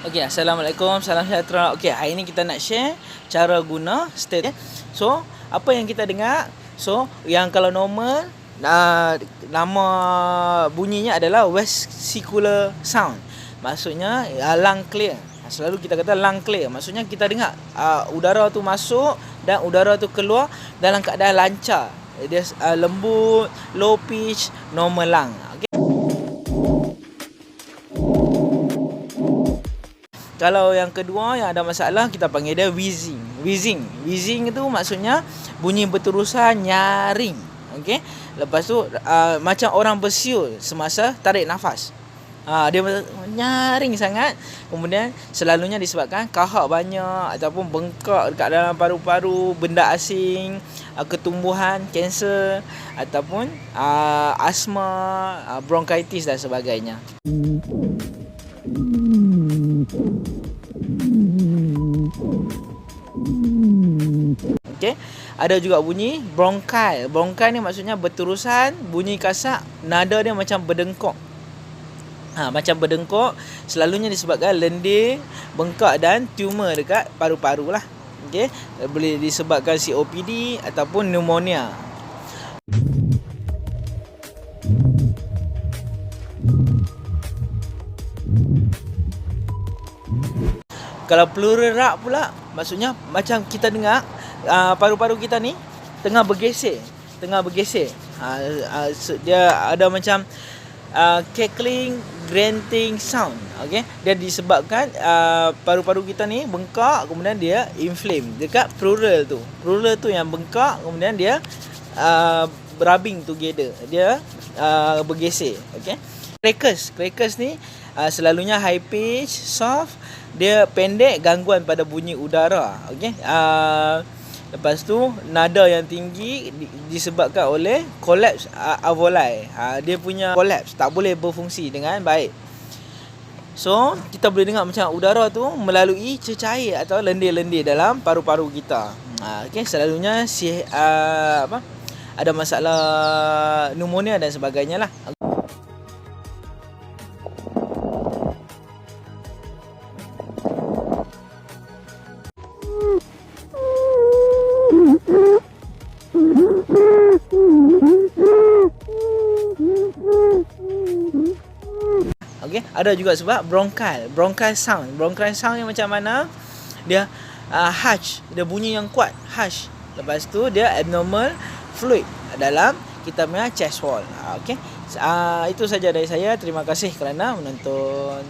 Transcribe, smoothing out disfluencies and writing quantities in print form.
Okey, Assalamualaikum, salam sejahtera. Okey, hari ni kita nak share cara guna state. So, apa yang kita dengar? So, yang kalau normal, nama bunyinya adalah vesicular sound. Maksudnya lung clear. Selalu kita kata lung clear. Maksudnya kita dengar udara tu masuk dan udara tu keluar dalam keadaan lancar. Dia lembut, low pitch, normal lung. Okey. Kalau yang kedua yang ada masalah, kita panggil dia wheezing. Wheezing itu maksudnya bunyi berterusan, nyaring. Okey. Lepas tu macam orang bersiul semasa tarik nafas. Dia nyaring sangat. Kemudian selalunya disebabkan kahak banyak ataupun bengkak dekat dalam paru-paru, benda asing, ketumbuhan, kanser ataupun asma, bronkitis dan sebagainya. Okey, ada juga bunyi bronchial. Bronchial ni maksudnya berterusan, bunyi kasar, nada dia macam berdengkok. Macam berdengkok, selalunya disebabkan lendir, bengkak dan tumor dekat paru-paru lah. Okey, boleh disebabkan COPD ataupun pneumonia. Kalau pleural rak pula, maksudnya macam kita dengar paru-paru kita ni tengah bergeser. Dia ada macam cackling, grunting sound. Okey, dia disebabkan paru-paru kita ni bengkak, kemudian dia inflame dekat pleural tu. Pleural tu yang bengkak, kemudian dia rubbing together. Dia bergeser. Okey. Crackers ni selalunya high pitch, soft, dia pendek, gangguan pada bunyi udara. Okey. Lepas tu nada yang tinggi disebabkan oleh collapse alveoli. Dia punya collapse, tak boleh berfungsi dengan baik. So, kita boleh dengar macam udara tu melalui cecair atau lendir-lendir dalam paru-paru kita. Okey, selalunya ada masalah pneumonia dan sebagainya lah. Okey, ada juga sebab bronchial sound. Bronchial sound ni macam mana? Dia harsh, dia bunyi yang kuat, harsh. Lepas tu dia abnormal fluid dalam kita punya chest wall. Okey. Itu saja dari saya. Terima kasih kerana menonton.